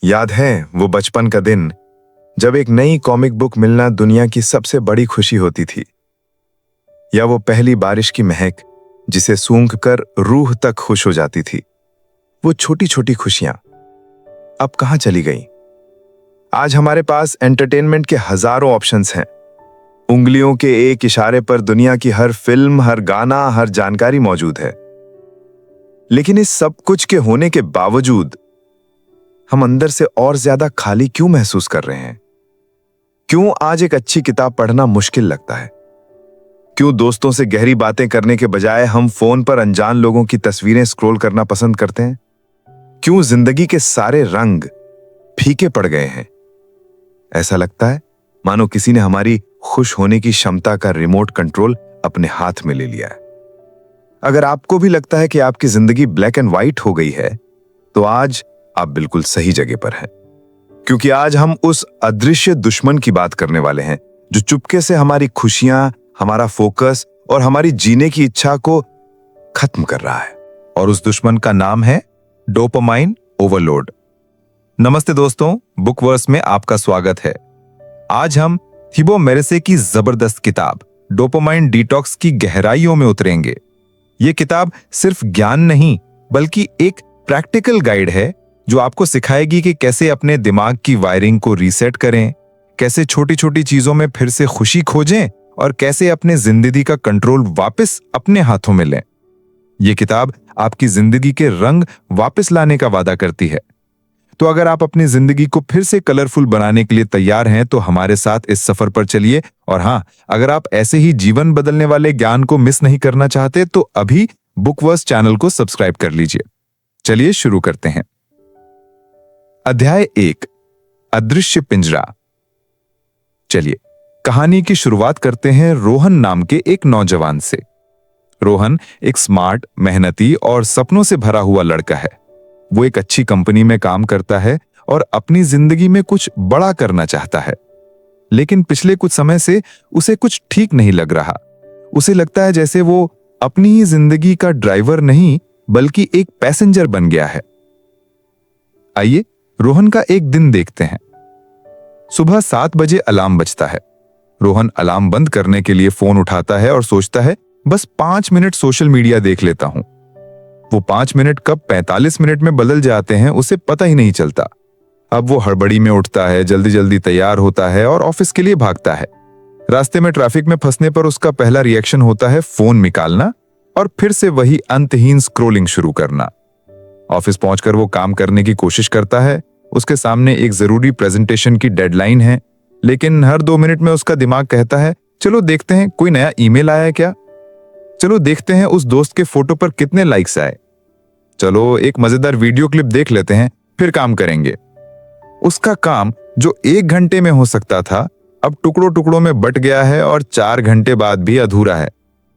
याद है वो बचपन का दिन जब एक नई कॉमिक बुक मिलना दुनिया की सबसे बड़ी खुशी होती थी, या वो पहली बारिश की महक जिसे सूंघ कर रूह तक खुश हो जाती थी। वो छोटी छोटी खुशियां अब कहां चली गईं? आज हमारे पास एंटरटेनमेंट के हजारों ऑप्शंस हैं। उंगलियों के एक इशारे पर दुनिया की हर फिल्म, हर गाना, हर जानकारी मौजूद है। लेकिन इस सब कुछ के होने के बावजूद हम अंदर से और ज्यादा खाली क्यों महसूस कर रहे हैं? क्यों आज एक अच्छी किताब पढ़ना मुश्किल लगता है? क्यों दोस्तों से गहरी बातें करने के बजाय हम फोन पर अनजान लोगों की तस्वीरें स्क्रॉल करना पसंद करते हैं? क्यों जिंदगी के सारे रंग फीके पड़ गए हैं? ऐसा लगता है मानो किसी ने हमारी खुश होने की क्षमता का रिमोट कंट्रोल अपने हाथ में ले लिया है। अगर आपको भी लगता है कि आपकी जिंदगी ब्लैक एंड व्हाइट हो गई है, तो आज आप बिल्कुल सही जगह पर हैं। क्योंकि आज हम उस अदृश्य दुश्मन की बात करने वाले हैं जो चुपके से हमारी खुशियां, हमारा फोकस और हमारी जीने की इच्छा को खत्म कर रहा है। और उस दुश्मन का नाम है डोपामाइन ओवरलोड। नमस्ते दोस्तों, बुकवर्स में आपका स्वागत है। आज हम थिबो मेरेसे की जबरदस्त किताब डोपामाइन डिटॉक्स की गहराइयों में उतरेंगे। ये किताब सिर्फ ज्ञान नहीं बल्कि एक प्रैक्टिकल गाइड है जो आपको सिखाएगी कि कैसे अपने दिमाग की वायरिंग को रीसेट करें, कैसे छोटी छोटी चीजों में फिर से खुशी खोजें और कैसे अपने जिंदगी का कंट्रोल वापस अपने हाथों में लें। यह किताब आपकी जिंदगी के रंग वापस लाने का वादा करती है। तो अगर आप अपनी जिंदगी को फिर से कलरफुल बनाने के लिए तैयार हैं तो हमारे साथ इस सफर पर चलिए। और हाँ, अगर आप ऐसे ही जीवन बदलने वाले ज्ञान को मिस नहीं करना चाहते तो अभी बुकवर्स चैनल को सब्सक्राइब कर लीजिए। चलिए शुरू करते हैं। अध्याय 1, अदृश्य पिंजरा। चलिए कहानी की शुरुआत करते हैं रोहन नाम के एक नौजवान से। रोहन एक स्मार्ट, मेहनती और सपनों से भरा हुआ लड़का है। वो एक अच्छी कंपनी में काम करता है और अपनी जिंदगी में कुछ बड़ा करना चाहता है। लेकिन पिछले कुछ समय से उसे कुछ ठीक नहीं लग रहा। उसे लगता है जैसे वो अपनी ही जिंदगी का ड्राइवर नहीं बल्कि एक पैसेंजर बन गया है। आइए रोहन का एक दिन देखते हैं। सुबह 7 बजे अलार्म बजता है। रोहन अलार्म बंद करने के लिए फोन उठाता है और सोचता है बस 5 मिनट सोशल मीडिया देख लेता हूं। वो 5 मिनट कब 45 मिनट में बदल जाते हैं उसे पता ही नहीं चलता। अब वो हड़बड़ी में उठता है, जल्दी जल्दी तैयार होता है और ऑफिस के लिए भागता है। रास्ते में ट्रैफिक में फंसने पर उसका पहला रिएक्शन होता है फोन निकालना और फिर से वही अंतहीन स्क्रोलिंग शुरू करना। ऑफिस पहुंचकर वो काम करने की कोशिश करता है। उसके सामने एक जरूरी प्रेजेंटेशन की डेडलाइन है, लेकिन हर 2 मिनट में उसका दिमाग कहता है चलो देखते हैं कोई नया ईमेल आया है क्या, चलो देखते हैं उस दोस्त के फोटो पर कितने लाइक्स आए, चलो एक मजेदार वीडियो क्लिप देख लेते हैं फिर काम करेंगे। उसका काम जो 1 घंटे में हो सकता था अब टुकड़ों टुकड़ों में बट गया है और 4 घंटे बाद भी अधूरा है।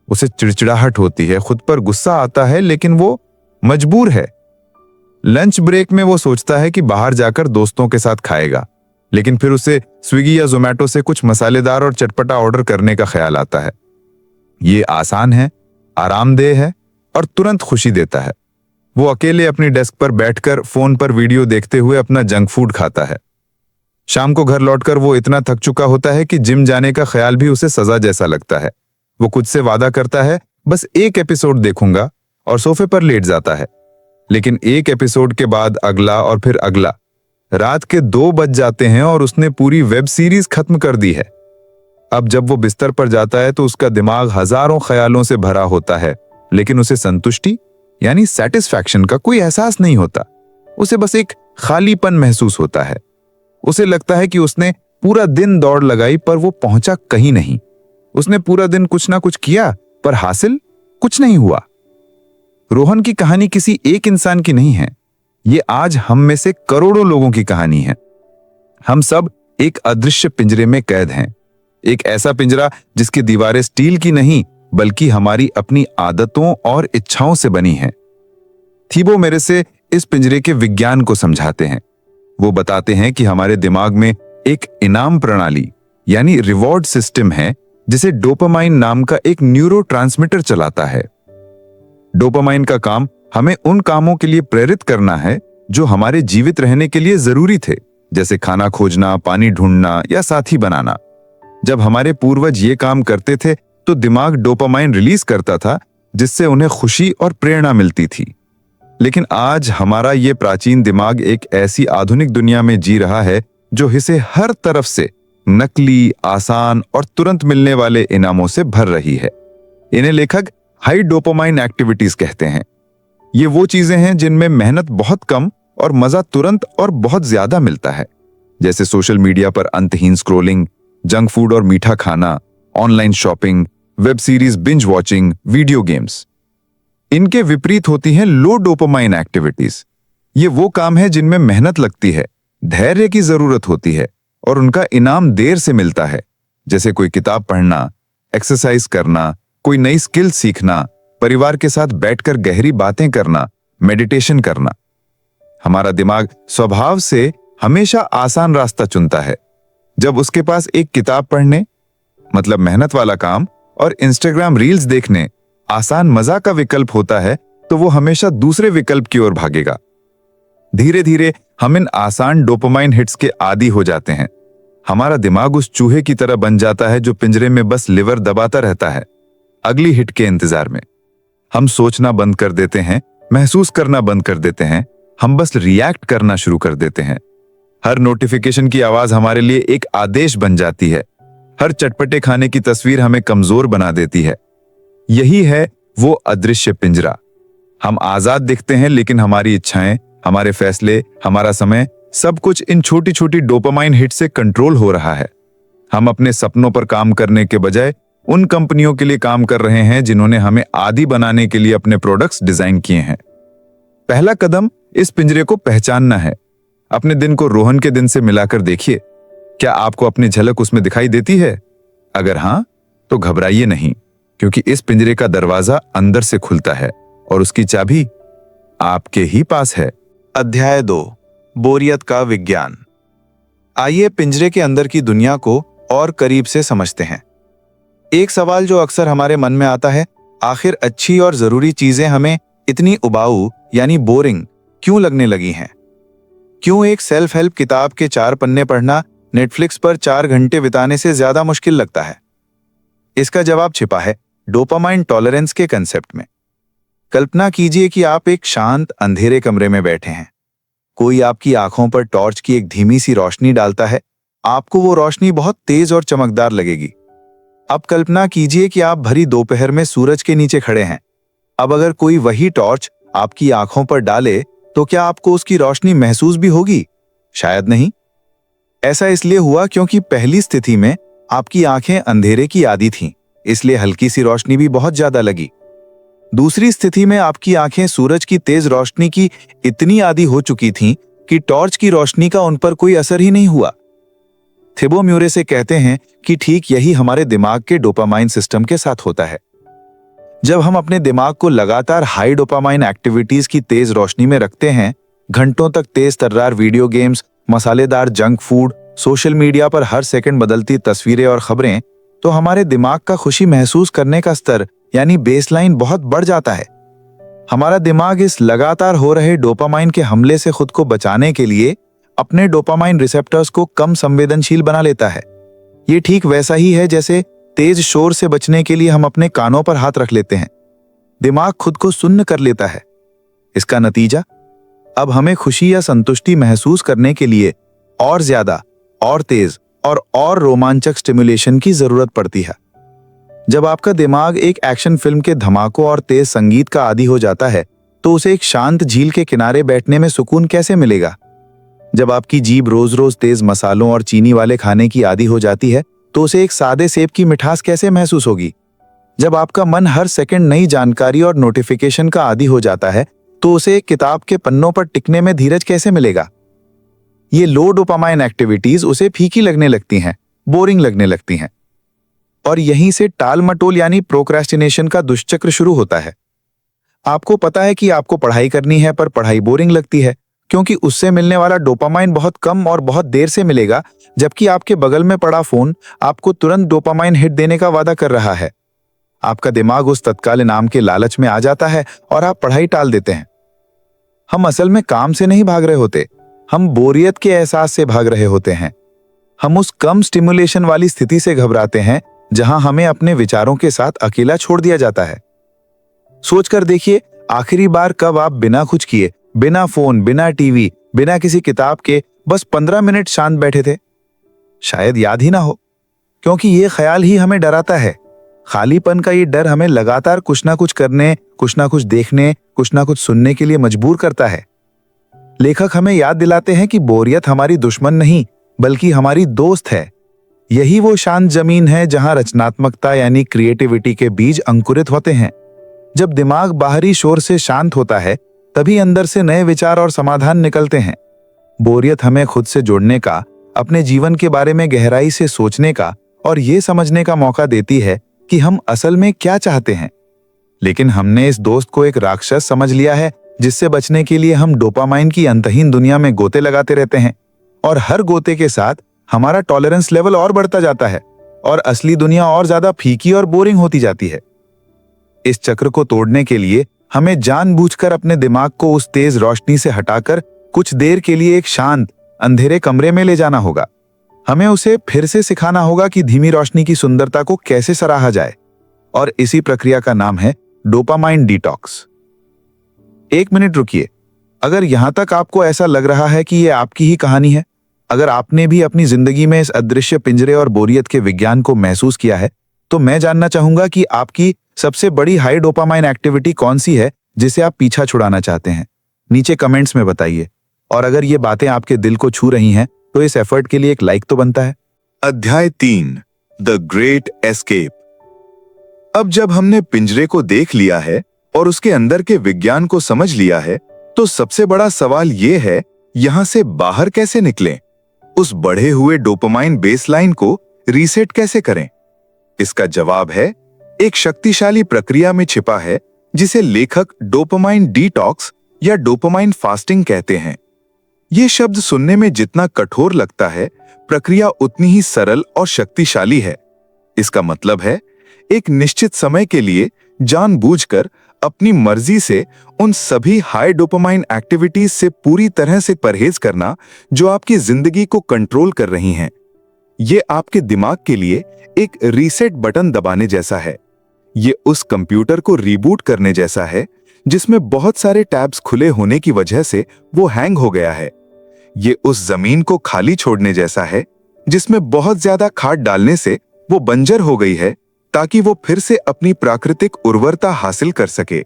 उसे चिड़चिड़ाहट होती है, खुद पर गुस्सा आता है, लेकिन वो मजबूर है। लंच ब्रेक में वो सोचता है कि बाहर जाकर दोस्तों के साथ खाएगा, लेकिन फिर उसे स्विगी या जोमेटो से कुछ मसालेदार और चटपटा ऑर्डर करने का ख्याल आता है। ये आसान है, आरामदेह है और तुरंत खुशी देता है। वो अकेले अपनी डेस्क पर बैठकर फोन पर वीडियो देखते हुए अपना जंक फूड खाता है। शाम को घर लौटकर वो इतना थक चुका होता है कि जिम जाने का ख्याल भी उसे सजा जैसा लगता है। वो खुद से वादा करता है बस 1 एपिसोड देखूंगा और सोफे पर लेट जाता है। लेकिन 1 एपिसोड के बाद अगला और फिर अगला। रात के 2 बज जाते हैं और उसने पूरी वेब सीरीज खत्म कर दी है। अब जब वो बिस्तर पर जाता है तो उसका दिमाग हजारों ख्यालों से भरा होता है, लेकिन उसे संतुष्टि यानी सेटिस्फैक्शन का कोई एहसास नहीं होता। उसे बस एक खालीपन महसूस होता है। उसे लगता है कि उसने पूरा दिन दौड़ लगाई पर वो पहुंचा कहीं नहीं। उसने पूरा दिन कुछ ना कुछ किया पर हासिल कुछ नहीं हुआ। रोहन की कहानी किसी एक इंसान की नहीं है, ये आज हम में से करोड़ों लोगों की कहानी है। हम सब एक अदृश्य पिंजरे में कैद हैं। एक ऐसा पिंजरा जिसकी दीवारें स्टील की नहीं बल्कि हमारी अपनी आदतों और इच्छाओं से बनी हैं। थिबो मेरेसे इस पिंजरे के विज्ञान को समझाते हैं। वो बताते हैं कि हमारे दिमाग में एक इनाम प्रणाली यानी रिवॉर्ड सिस्टम है जिसे डोपामाइन नाम का एक न्यूरोट्रांसमीटर चलाता है। डोपामाइन का काम हमें उन कामों के लिए प्रेरित करना है जो हमारे जीवित रहने के लिए जरूरी थे, जैसे खाना खोजना, पानी ढूंढना या साथी बनाना। जब हमारे पूर्वज ये काम करते थे तो दिमाग डोपामाइन रिलीज करता था, जिससे उन्हें खुशी और प्रेरणा मिलती थी। लेकिन आज हमारा ये प्राचीन दिमाग एक ऐसी आधुनिक दुनिया में जी रहा है जो इसे हर तरफ से नकली, आसान और तुरंत मिलने वाले इनामों से भर रही है। इन्हें लेखक हाई डोपामाइन एक्टिविटीज कहते हैं। ये वो चीजें हैं जिनमें मेहनत बहुत कम और मजा तुरंत और बहुत ज्यादा मिलता है, जैसे सोशल मीडिया पर अंतहीन स्क्रोलिंग, जंक फूड और मीठा खाना, online shopping, web series binge watching, video games. इनके विपरीत होती हैं लो डोपामाइन एक्टिविटीज। ये वो काम है जिनमें मेहनत लगती है, धैर्य की जरूरत होती है और उनका इनाम देर से मिलता है, जैसे कोई किताब पढ़ना, एक्सरसाइज करना, कोई नई स्किल सीखना, परिवार के साथ बैठकर गहरी बातें करना, मेडिटेशन करना। हमारा दिमाग स्वभाव से हमेशा आसान रास्ता चुनता है। जब उसके पास एक किताब पढ़ने, मतलब मेहनत वाला काम, और इंस्टाग्राम रील्स देखने, आसान मजा का विकल्प होता है, तो वो हमेशा दूसरे विकल्प की ओर भागेगा। धीरे धीरे हम इन आसान डोपामाइन हिट्स के आदी हो जाते हैं। हमारा दिमाग उस चूहे की तरह बन जाता है जो पिंजरे में बस लिवर दबाता रहता है, अगली हिट के इंतजार में। हम सोचना बंद कर देते हैं, महसूस करना बंद कर देते हैं, हम बस रिएक्ट करना शुरू कर देते हैं। हर नोटिफिकेशन की आवाज हमारे लिए एक आदेश बन जाती है। हर चटपटे खाने की तस्वीर हमें कमजोर बना देती है। यही है वो अदृश्य पिंजरा। हम आजाद दिखते हैं, लेकिन हमारी इच्छाएं, हमारे फैसले, हमारा समय, सब कुछ इन छोटी छोटी डोपामाइन हिट से कंट्रोल हो रहा है। हम अपने सपनों पर काम करने के बजाय उन कंपनियों के लिए काम कर रहे हैं जिन्होंने हमें आदी बनाने के लिए अपने प्रोडक्ट्स डिजाइन किए हैं। पहला कदम इस पिंजरे को पहचानना है। अपने दिन को रोहन के दिन से मिलाकर देखिए। क्या आपको अपनी झलक उसमें दिखाई देती है? अगर हां, तो घबराइए नहीं, क्योंकि इस पिंजरे का दरवाजा अंदर से खुलता है और उसकी चाबी आपके ही पास है। अध्याय 2, बोरियत का विज्ञान। आइए पिंजरे के अंदर की दुनिया को और करीब से समझते हैं। एक सवाल जो अक्सर हमारे मन में आता है, आखिर अच्छी और जरूरी चीजें हमें इतनी उबाऊ यानी बोरिंग क्यों लगने लगी हैं? क्यों एक सेल्फ हेल्प किताब के 4 पन्ने पढ़ना नेटफ्लिक्स पर 4 घंटे बिताने से ज्यादा मुश्किल लगता है? इसका जवाब छिपा है डोपामाइन टॉलरेंस के कंसेप्ट में। कल्पना कीजिए कि आप एक शांत अंधेरे कमरे में बैठे हैं। कोई आपकी आंखों पर टॉर्च की एक धीमी सी रोशनी डालता है। आपको वो रोशनी बहुत तेज और चमकदार लगेगी। अब कल्पना कीजिए कि आप भरी दोपहर में सूरज के नीचे खड़े हैं। अब अगर कोई वही टॉर्च आपकी आंखों पर डाले तो क्या आपको उसकी रोशनी महसूस भी होगी? शायद नहीं। ऐसा इसलिए हुआ क्योंकि पहली स्थिति में आपकी आंखें अंधेरे की आदी थीं, इसलिए हल्की सी रोशनी भी बहुत ज्यादा लगी। दूसरी स्थिति में आपकी आंखें सूरज की तेज रोशनी की इतनी आदी हो चुकी थीं कि टॉर्च की रोशनी का उन पर कोई असर ही नहीं हुआ। थिबो म्यूरे कहते हैं कि ठीक यही हमारे दिमाग के डोपामाइन सिस्टम के साथ होता है। जब हम अपने दिमाग को लगातार हाई डोपामाइन एक्टिविटीज की तेज रोशनी में रखते हैं, घंटों तक तेज तर्रार वीडियो गेम्स, मसालेदार जंक फूड, सोशल मीडिया पर हर सेकंड बदलती तस्वीरें और खबरें, तो हमारे दिमाग का खुशी महसूस करने का स्तर यानी बेसलाइन बहुत बढ़ जाता है। हमारा दिमाग इस लगातार हो रहे डोपामाइन के हमले से खुद को बचाने के लिए अपने डोपामाइन रिसेप्टर्स को कम संवेदनशील बना लेता है। ये ठीक वैसा ही है जैसे तेज शोर से बचने के लिए हम अपने कानों पर हाथ रख लेते हैं। दिमाग खुद को सुन्न कर लेता है। इसका नतीजा, अब हमें खुशी या संतुष्टि महसूस करने के लिए और ज्यादा, और तेज और रोमांचक स्टिमुलेशन की जरूरत पड़ती है। जब आपका दिमाग एक एक्शन फिल्म के धमाकों और तेज संगीत का आदी हो जाता है, तो उसे एक शांत झील के किनारे बैठने में सुकून कैसे मिलेगा? जब आपकी जीभ रोज रोज तेज मसालों और चीनी वाले खाने की आदी हो जाती है, तो उसे एक सादे सेब की मिठास कैसे महसूस होगी? जब आपका मन हर सेकंड नई जानकारी और नोटिफिकेशन का आदी हो जाता है, तो उसे एक किताब के पन्नों पर टिकने में धीरज कैसे मिलेगा? ये लो डोपामाइन एक्टिविटीज उसे फीकी लगने लगती हैं, बोरिंग लगने लगती हैं। और यहीं से टाल मटोल यानी प्रोक्रेस्टिनेशन का दुष्चक्र शुरू होता है। आपको पता है कि आपको पढ़ाई करनी है, पर पढ़ाई बोरिंग लगती है क्योंकि उससे मिलने वाला डोपामाइन बहुत कम और बहुत देर से मिलेगा, जबकि आपके बगल में पड़ा फोन आपको तुरंत डोपामाइन हिट देने का वादा कर रहा है। आपका दिमाग उस तत्काल इनाम के लालच में आ जाता है और आप पढ़ाई टाल देते हैं। हम असल में काम से नहीं भाग रहे होते, हम बोरियत के एहसास से भाग रहे होते हैं। हम उस कम स्टिमुलेशन वाली स्थिति से घबराते हैं जहां हमें अपने विचारों के साथ अकेला छोड़ दिया जाता है। सोचकर देखिए, आखिरी बार कब आप बिना कुछ किए, बिना फोन, बिना टीवी, बिना किसी किताब के बस 15 मिनट शांत बैठे थे? शायद याद ही ना हो, क्योंकि ये ख्याल ही हमें डराता है। खालीपन का ये डर हमें लगातार कुछ ना कुछ करने, कुछ ना कुछ देखने, कुछ ना कुछ सुनने के लिए मजबूर करता है। लेखक हमें याद दिलाते हैं कि बोरियत हमारी दुश्मन नहीं, बल्कि हमारी दोस्त है। यही वो शांत जमीन है जहां रचनात्मकता यानी क्रिएटिविटी के बीज अंकुरित होते हैं। जब दिमाग बाहरी शोर से शांत होता है, तभी अंदर से नए विचार और समाधान निकलते हैं। बोरियत हमें खुद से जुड़ने का, अपने जीवन के बारे में गहराई से सोचने का और ये समझने का मौका देती है कि हम असल में क्या चाहते हैं। लेकिन हमने इस दोस्त को एक राक्षस समझ लिया है, जिससे बचने के लिए हम डोपामाइन की अंतहीन दुनिया में गोते लगाते रहते हैं, और हर गोते के साथ हमारा टॉलरेंस लेवल और बढ़ता जाता है और असली दुनिया और ज्यादा फीकी और बोरिंग होती जाती है। इस चक्र को तोड़ने के लिए हमें जानबूझकर अपने दिमाग को उस तेज रोशनी से हटाकर कुछ देर के लिए एक शांत अंधेरे कमरे में ले जाना होगा। हमें उसे फिर से सिखाना होगा कि धीमी रोशनी की सुंदरता को कैसे सराहा जाए, और इसी प्रक्रिया का नाम है डोपामाइन डिटॉक्स। 1 मिनट रुकिए। अगर यहां तक आपको ऐसा लग रहा है कि यह आपकी ही कहानी है, अगर आपने भी अपनी जिंदगी में इस अदृश्य पिंजरे और बोरियत के विज्ञान को महसूस किया है, तो मैं जानना चाहूंगा कि आपकी सबसे बड़ी हाई डोपामाइन एक्टिविटी कौन सी है जिसे आप पीछा छुड़ाना चाहते हैं। नीचे कमेंट्स में बताइए। और अगर ये बातें आपके दिल को छू रही हैं, तो इस एफर्ट के लिए एक लाइक तो बनता है। अध्याय 3, द ग्रेट एस्केप। अब जब हमने पिंजरे को देख लिया है और उसके अंदर के विज्ञान को समझ लिया है, तो सबसे बड़ा सवाल यह है, यहां से बाहर कैसे निकलें? उस बढ़े हुए डोपामाइन बेसलाइन को रीसेट कैसे करें? इसका जवाब है, एक शक्तिशाली प्रक्रिया में छिपा है, जिसे लेखक डोपामाइन डिटॉक्स या डोपामाइन फास्टिंग कहते हैं। ये शब्द सुनने में जितना कठोर लगता है, प्रक्रिया उतनी ही सरल और शक्तिशाली है। इसका मतलब है, एक निश्चित समय के लिए जानबूझकर अपनी मर्जी से उन सभी हाई डोपामाइन एक्टिविटीज से पूरी तरह से परहेज करना जो आपकी जिंदगी को कंट्रोल कर रही हैं। ये आपके दिमाग के लिए एक रीसेट बटन दबाने जैसा है। ये उस कंप्यूटर को रीबूट करने जैसा है जिसमें बहुत सारे टैब्स खुले होने की वजह से वो हैंग हो गया है। ये उस जमीन को खाली छोड़ने जैसा है जिसमें बहुत ज्यादा खाद डालने से वो बंजर हो गई है, ताकि वो फिर से अपनी प्राकृतिक उर्वरता हासिल कर सके।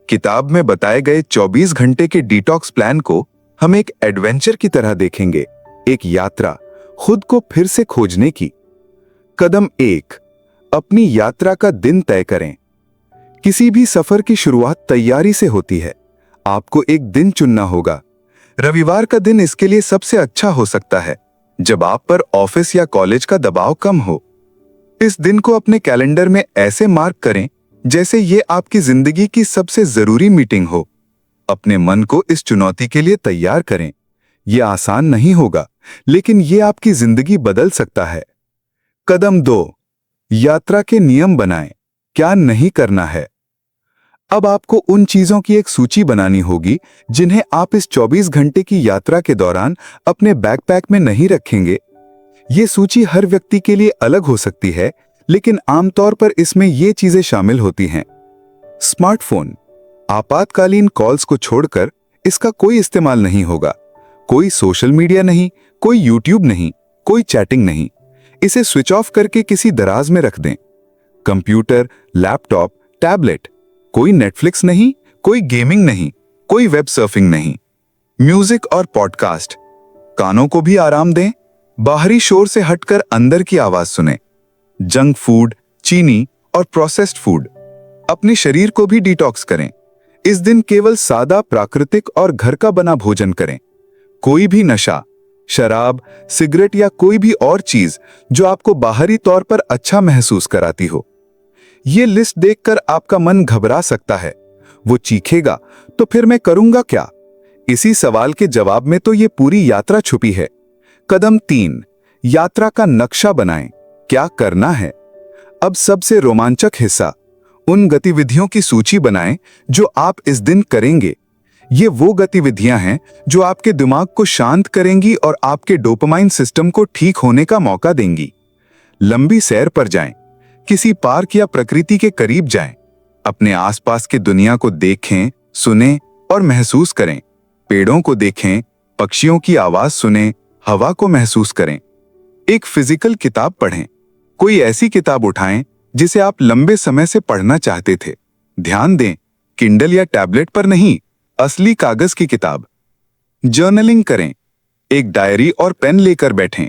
किताब में बताए गए 24 घंटे के डिटॉक्स प्लान को हम एक एडवेंचर की तरह देखेंगे, एक यात्रा खुद को फिर से खोजने की। कदम 1, अपनी यात्रा का दिन तय करें। किसी भी सफर की शुरुआत तैयारी से होती है। आपको एक दिन चुनना होगा। रविवार का दिन इसके लिए सबसे अच्छा हो सकता है, जब आप पर ऑफिस या कॉलेज का दबाव कम हो। इस दिन को अपने कैलेंडर में ऐसे मार्क करें जैसे ये आपकी जिंदगी की सबसे जरूरी मीटिंग हो। अपने मन को इस चुनौती के लिए तैयार करें। यह आसान नहीं होगा, लेकिन यह आपकी जिंदगी बदल सकता है। कदम 2, यात्रा के नियम बनाएं। क्या नहीं करना है? अब आपको उन चीजों की एक सूची बनानी होगी जिन्हें आप इस 24 घंटे की यात्रा के दौरान अपने बैकपैक में नहीं रखेंगे। ये सूची हर व्यक्ति के लिए अलग हो सकती है, लेकिन आमतौर पर इसमें ये चीजें शामिल होती हैं। स्मार्टफोन, आपातकालीन कॉल्स को छोड़कर इसका कोई इस्तेमाल नहीं होगा। कोई सोशल मीडिया नहीं, कोई यूट्यूब नहीं, कोई चैटिंग नहीं। इसे स्विच ऑफ करके किसी दराज में रख दें। कंप्यूटर, लैपटॉप, टैबलेट, कोई नेटफ्लिक्स नहीं, कोई गेमिंग नहीं, कोई वेब सर्फिंग नहीं। म्यूजिक और पॉडकास्ट, कानों को भी आराम दें। बाहरी शोर से हटकर अंदर की आवाज सुनें। जंक फूड, चीनी और प्रोसेस्ड फूड, अपने शरीर को भी डिटॉक्स करें। इस दिन केवल सादा, प्राकृतिक और घर का बना भोजन करें। कोई भी नशा, शराब, सिगरेट या कोई भी और चीज जो आपको बाहरी तौर पर अच्छा महसूस कराती हो। ये लिस्ट देखकर आपका मन घबरा सकता है। वो चीखेगा, तो फिर मैं करूंगा क्या? इसी सवाल के जवाब में तो ये पूरी यात्रा छुपी है। कदम 3, यात्रा का नक्शा बनाएं। क्या करना है? अब सबसे रोमांचक हिस्सा, उन गतिविधियों की सूची बनाएं जो आप इस दिन करेंगे। ये वो गतिविधियां हैं जो आपके दिमाग को शांत करेंगी और आपके डोपामाइन सिस्टम को ठीक होने का मौका देंगी। लंबी सैर पर जाएं, किसी पार्क या प्रकृति के करीब जाएं, अपने आसपास की दुनिया को देखें, सुनें और महसूस करें। पेड़ों को देखें, पक्षियों की आवाज सुनें, हवा को महसूस करें। एक फिजिकल किताब पढ़ें, कोई ऐसी किताब उठाएं जिसे आप लंबे समय से पढ़ना चाहते थे। ध्यान दें, किंडल या टैबलेट पर नहीं, असली कागज की किताब। जर्नलिंग करें, एक डायरी और पेन लेकर बैठें।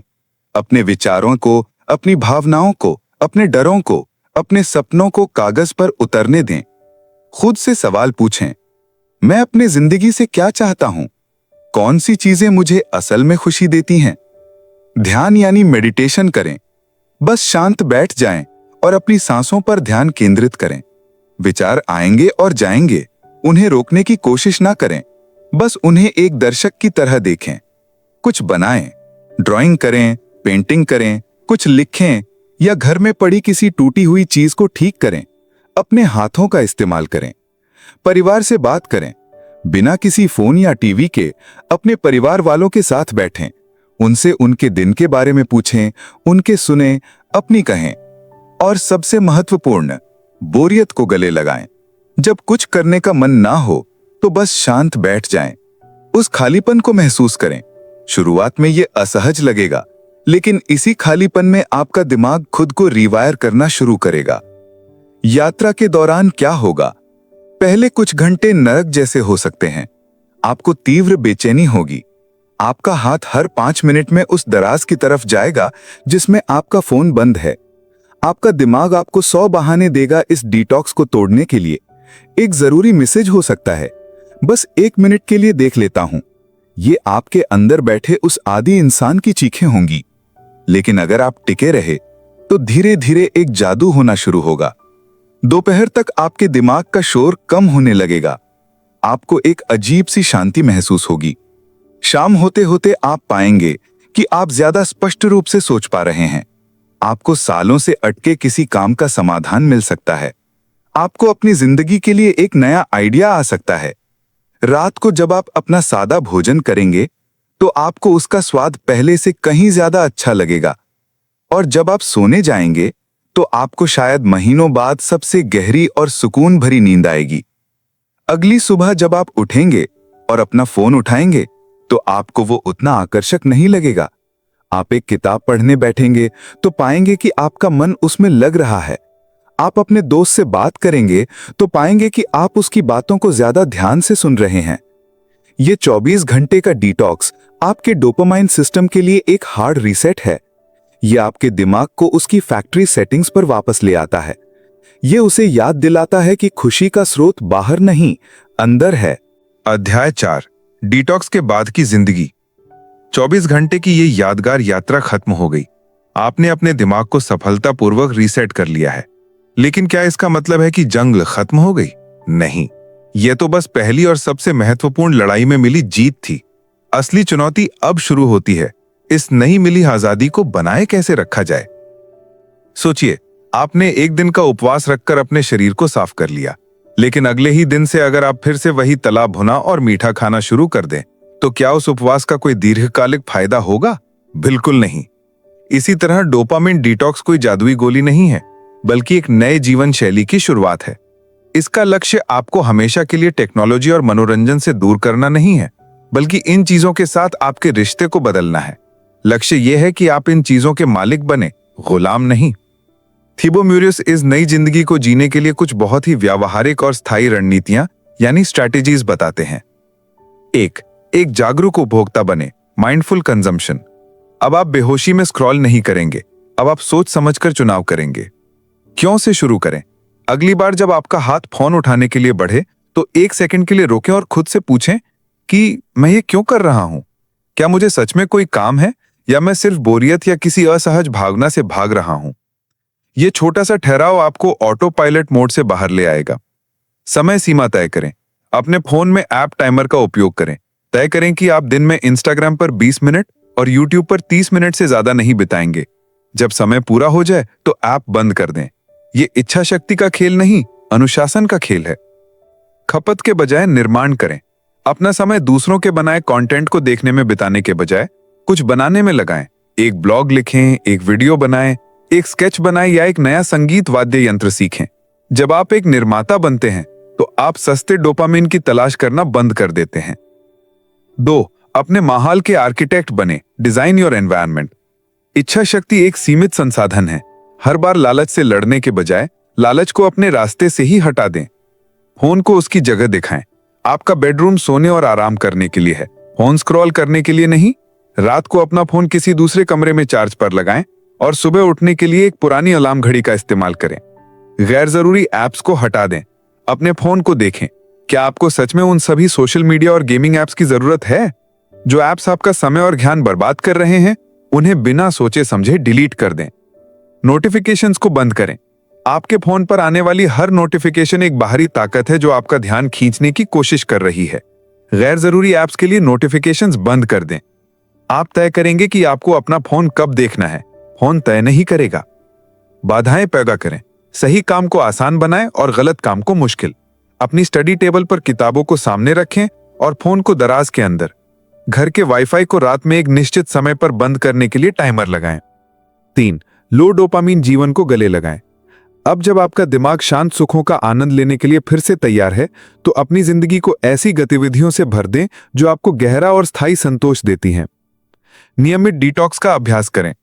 अपने विचारों को, अपनी भावनाओं को, अपने डरों को, अपने सपनों को कागज पर उतरने दें। खुद से सवाल पूछें, मैं अपनी जिंदगी से क्या चाहता हूं? कौन सी चीजें मुझे असल में खुशी देती हैं? ध्यान यानी मेडिटेशन करें। बस शांत बैठ जाएं और अपनी सांसों पर ध्यान केंद्रित करें। विचार आएंगे और जाएंगे, उन्हें रोकने की कोशिश ना करें, बस उन्हें एक दर्शक की तरह देखें। कुछ बनाएं, ड्राइंग करें, पेंटिंग करें, कुछ लिखें या घर में पड़ी किसी टूटी हुई चीज को ठीक करें। अपने हाथों का इस्तेमाल करें। परिवार से बात करें, बिना किसी फोन या टीवी के अपने परिवार वालों के साथ बैठें। उनसे उनके दिन के बारे में पूछें, उनके सुने, अपनी कहें। और सबसे महत्वपूर्ण, बोरियत को गले लगाएं। जब कुछ करने का मन ना हो तो बस शांत बैठ जाएं। उस खालीपन को महसूस करें। शुरुआत में ये असहज लगेगा, लेकिन इसी खालीपन में आपका दिमाग खुद को रिवायर करना शुरू करेगा। यात्रा के दौरान क्या होगा? पहले कुछ घंटे नरक जैसे हो सकते हैं। आपको तीव्र बेचैनी होगी। आपका हाथ हर 5 मिनट में उस दराज की तरफ जाएगा जिसमें आपका फोन बंद है। आपका दिमाग आपको 100 बहाने देगा इस डिटॉक्स को तोड़ने के लिए। एक जरूरी मैसेज हो सकता है, बस 1 मिनट के लिए देख लेता हूं। ये आपके अंदर बैठे उस आदी इंसान की चीखें होंगी। लेकिन अगर आप टिके रहे तो धीरे धीरे एक जादू होना शुरू होगा। दोपहर तक आपके दिमाग का शोर कम होने लगेगा। आपको एक अजीब सी शांति महसूस होगी। शाम होते होते आप पाएंगे कि आप ज्यादा स्पष्ट रूप से सोच पा रहे हैं। आपको सालों से अटके किसी काम का समाधान मिल सकता है। आपको अपनी जिंदगी के लिए एक नया आइडिया आ सकता है। रात को जब आप अपना सादा भोजन करेंगे तो आपको उसका स्वाद पहले से कहीं ज्यादा अच्छा लगेगा। और जब आप सोने जाएंगे तो आपको शायद महीनों बाद सबसे गहरी और सुकून भरी नींद आएगी। अगली सुबह जब आप उठेंगे और अपना फोन उठाएंगे तो आपको वो उतना आकर्षक नहीं लगेगा। आप एक किताब पढ़ने बैठेंगे तो पाएंगे कि आपका मन उसमें लग रहा है। आप अपने दोस्त से बात करेंगे तो पाएंगे कि आप उसकी बातों को ज्यादा ध्यान से सुन रहे हैं। ये 24 घंटे का डिटॉक्स आपके डोपामाइन सिस्टम के लिए एक हार्ड रीसेट है। ये आपके दिमाग को उसकी फैक्ट्री सेटिंग्स पर वापस ले आता है। ये उसे याद दिलाता है कि खुशी का स्रोत बाहर नहीं, अंदर है। अध्याय 4, डिटॉक्स के बाद की जिंदगी। 24 घंटे की ये यादगार यात्रा खत्म हो गई। आपने अपने दिमाग को सफलतापूर्वक रीसेट कर लिया है। लेकिन क्या इसका मतलब है कि जंग खत्म हो गई? नहीं, यह तो बस पहली और सबसे महत्वपूर्ण लड़ाई में मिली जीत थी। असली चुनौती अब शुरू होती है। इस नई मिली आजादी को बनाए कैसे रखा जाए? सोचिए, आपने एक दिन का उपवास रखकर अपने शरीर को साफ कर लिया, लेकिन अगले ही दिन से अगर आप फिर से वही तला भुना और मीठा खाना शुरू कर दें, तो क्या उस उपवास का कोई दीर्घकालिक फायदा होगा? बिल्कुल नहीं। इसी तरह डोपामिन डिटॉक्स कोई जादुई गोली नहीं है, बल्कि एक नए जीवन शैली की शुरुआत है। इसका लक्ष्य आपको हमेशा के लिए टेक्नोलॉजी और मनोरंजन से दूर करना नहीं है, बल्कि इन चीजों के साथ आपके रिश्ते को बदलना है। लक्ष्य यह है कि आप इन चीजों के मालिक बने, गुलाम नहीं। थिबो म्यूरियस इस नई जिंदगी को जीने के लिए कुछ बहुत ही व्यावहारिक और स्थायी रणनीतियां यानी स्ट्रैटेजीज बताते हैं। एक जागरूक उपभोक्ता बने, माइंडफुल कंजम्पशन। अब आप बेहोशी में स्क्रॉल नहीं करेंगे, अब आप सोच समझकर चुनाव करेंगे। क्यों से शुरू करें? अगली बार जब आपका हाथ फोन उठाने के लिए बढ़े तो 1 सेकंड के लिए रोकें और खुद से पूछें कि मैं ये क्यों कर रहा हूं? क्या मुझे सच में कोई काम है या मैं सिर्फ बोरियत या किसी असहज भावना से भाग रहा हूं? यह छोटा सा ठहराव आपको ऑटो पायलट मोड से बाहर ले आएगा। समय सीमा तय करें। अपने फोन में ऐप टाइमर का उपयोग करें। तय करें कि आप दिन में इंस्टाग्राम पर 20 मिनट और यूट्यूब पर 30 मिनट से ज्यादा नहीं बिताएंगे। जब समय पूरा हो जाए तो ऐप बंद कर दें। ये इच्छा शक्ति का खेल नहीं, अनुशासन का खेल है। खपत के बजाय निर्माण करें। अपना समय दूसरों के बनाए कंटेंट को देखने में बिताने के बजाय कुछ बनाने में लगाएं। एक ब्लॉग लिखें, एक वीडियो बनाएं, एक स्केच बनाएं या एक नया संगीत वाद्य यंत्र सीखें। जब आप एक निर्माता बनते हैं तो आप सस्ते डोपामिन की तलाश करना बंद कर देते हैं। 2. अपने माहौल के आर्किटेक्ट बने। Design your environment. इच्छा शक्ति एक सीमित संसाधन है। हर बार लालच से लड़ने के बजाय लालच को अपने रास्ते से ही हटा दें। फोन को उसकी जगह दिखाएं। आपका बेडरूम सोने और आराम करने के लिए है, फोन स्क्रॉल करने के लिए नहीं। रात को अपना फोन किसी दूसरे कमरे में चार्ज पर लगाएं और सुबह उठने के लिए एक पुरानी अलार्म घड़ी का इस्तेमाल करें। गैर जरूरी ऐप्स को हटा दें। अपने फोन को देखें, क्या आपको सच में उन सभी सोशल मीडिया और गेमिंग ऐप्स की जरूरत है? जो ऐप्स आपका समय और ध्यान बर्बाद कर रहे हैं, उन्हें बिना सोचे समझे डिलीट कर दें। नोटिफिकेशंस को बंद करें। आपके फोन पर आने वाली हर नोटिफिकेशन एक बाहरी ताकत है जो आपका ध्यान खींचने की कोशिश कर रही है। गैर जरूरी ऐप्स के लिए नोटिफिकेशंस बंद कर दें। आप तय करेंगे कि आपको अपना फोन कब देखना है, फोन तय नहीं करेगा। बाधाएं पैदा करें। सही काम को आसान बनाएं और गलत काम को मुश्किल। अपनी स्टडी टेबल पर किताबों को सामने रखें और फोन को दराज के अंदर। घर के वाईफाई को रात में एक निश्चित समय पर बंद करने के लिए टाइमर लगाएं। 3. लो डोपामिन जीवन को गले लगाएं। अब जब आपका दिमाग शांत सुखों का आनंद लेने के लिए फिर से तैयार है, तो अपनी जिंदगी को ऐसी गतिविधियों से भर दें जो आपको गहरा और स्थायी संतोष देती हैं। नियमित डिटॉक्स का अभ्यास करें।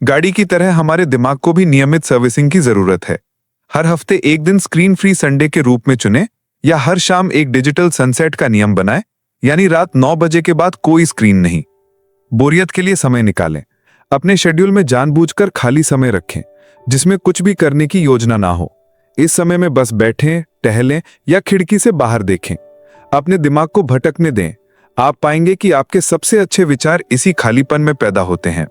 गाड़ी की तरह हमारे दिमाग को भी नियमित सर्विसिंग की जरूरत है। हर हफ्ते एक दिन स्क्रीन फ्री संडे के रूप में चुनें या हर शाम एक डिजिटल सनसेट का नियम बनाएं, यानी रात 9 बजे के बाद कोई स्क्रीन नहीं। बोरियत के लिए समय निकालें। अपने शेड्यूल में जानबूझकर खाली समय रखें जिसमें कुछ भी करने की योजना ना हो। इस समय में बस बैठें, टहलें या खिड़की से बाहर देखें। अपने दिमाग को भटकने दें। आप पाएंगे कि आपके सबसे अच्छे विचार इसी खालीपन में पैदा होते हैं।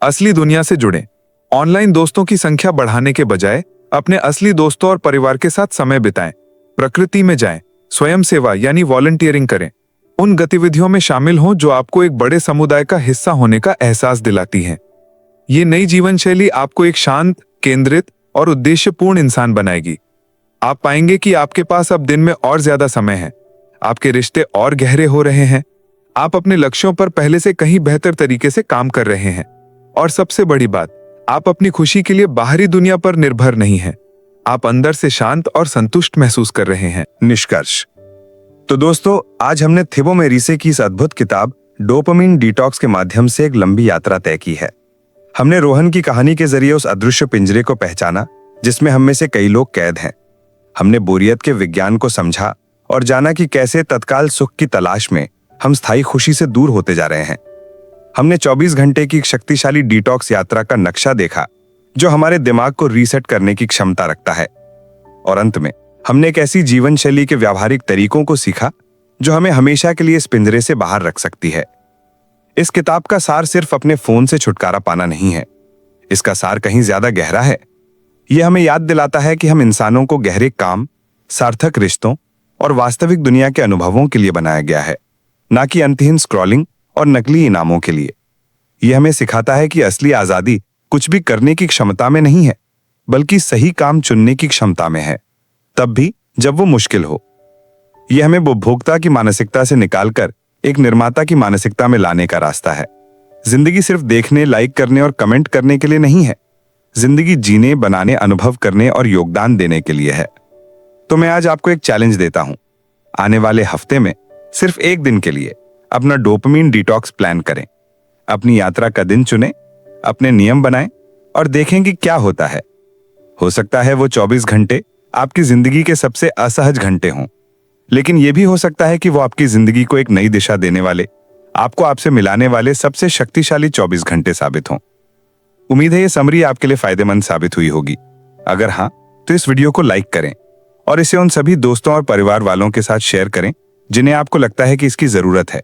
असली दुनिया से जुड़ें। ऑनलाइन दोस्तों की संख्या बढ़ाने के बजाय अपने असली दोस्तों और परिवार के साथ समय बिताएं। प्रकृति में जाएं, स्वयं सेवा यानी वॉलंटियरिंग करें। उन गतिविधियों में शामिल हों जो आपको एक बड़े समुदाय का हिस्सा होने का एहसास दिलाती हैं। ये नई जीवन शैली आपको एक शांत, केंद्रित और उद्देश्यपूर्ण इंसान बनाएगी। आप पाएंगे कि आपके पास अब दिन में और ज्यादा समय है। आपके रिश्ते और गहरे हो रहे हैं। आप अपने लक्ष्यों पर पहले से कहीं बेहतर तरीके से काम कर रहे हैं। और सबसे बड़ी बात, आप अपनी खुशी के लिए बाहरी दुनिया पर निर्भर नहीं हैं। आप अंदर से शांत और संतुष्ट महसूस कर रहे हैं। निष्कर्ष। तो दोस्तों, आज हमने थिबो मेरिसे की इस अद्भुत किताब डोपामिन डिटॉक्स के माध्यम से एक लंबी यात्रा तय की है। हमने रोहन की कहानी के जरिए उस अदृश्य पिंजरे को पहचाना जिसमें हम में से कई लोग कैद हैं। हमने बोरियत के विज्ञान को समझा और जाना कि कैसे तत्काल सुख की तलाश में हम स्थायी खुशी से दूर होते जा रहे हैं। हमने 24 घंटे की एक शक्तिशाली डिटॉक्स यात्रा का नक्शा देखा जो हमारे दिमाग को रीसेट करने की क्षमता रखता है। और अंत में हमने एक ऐसी जीवन शैली के व्यावहारिक तरीकों को सीखा जो हमें हमेशा के लिए इस पिंजरे से बाहर रख सकती है। इस किताब का सार सिर्फ अपने फोन से छुटकारा पाना नहीं है। इसका सार कहीं ज्यादा गहरा है। यह हमें याद दिलाता है कि हम इंसानों को गहरे काम, सार्थक रिश्तों और वास्तविक दुनिया के अनुभवों के लिए बनाया गया है, ना कि अंतहीन स्क्रॉलिंग और नकली इनामों के लिए। यह हमें सिखाता है कि असली आजादी कुछ भी करने की क्षमता में नहीं है, बल्कि सही काम चुनने की क्षमता में है, तब भी जब वो मुश्किल हो। यह हमें उपभोक्ता की मानसिकता से निकालकर एक निर्माता की मानसिकता में लाने का रास्ता है। जिंदगी सिर्फ देखने, लाइक करने और कमेंट करने के लिए नहीं है। जिंदगी जीने, बनाने, अनुभव करने और योगदान देने के लिए है। तो मैं आज आपको एक चैलेंज देता हूं। आने वाले हफ्ते में सिर्फ एक दिन के लिए अपना डोपामिन डिटॉक्स प्लान करें। अपनी यात्रा का दिन चुनें, अपने नियम बनाएं और देखें कि क्या होता है। हो सकता है वो 24 घंटे आपकी जिंदगी के सबसे असहज घंटे हों, लेकिन यह भी हो सकता है कि वो आपकी जिंदगी को एक नई दिशा देने वाले, आपको आपसे मिलाने वाले सबसे शक्तिशाली 24 घंटे साबित हों। उम्मीद है ये समरी आपके लिए फायदेमंद साबित हुई होगी। अगर हाँ, तो इस वीडियो को लाइक करें और इसे उन सभी दोस्तों और परिवार वालों के साथ शेयर करें जिन्हें आपको लगता है कि इसकी जरूरत है।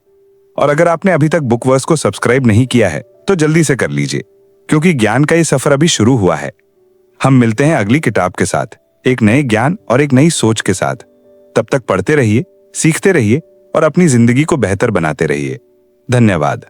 और अगर आपने अभी तक बुकवर्स को सब्सक्राइब नहीं किया है तो जल्दी से कर लीजिए, क्योंकि ज्ञान का ये सफर अभी शुरू हुआ है। हम मिलते हैं अगली किताब के साथ, एक नए ज्ञान और एक नई सोच के साथ। तब तक पढ़ते रहिए, सीखते रहिए और अपनी जिंदगी को बेहतर बनाते रहिए। धन्यवाद।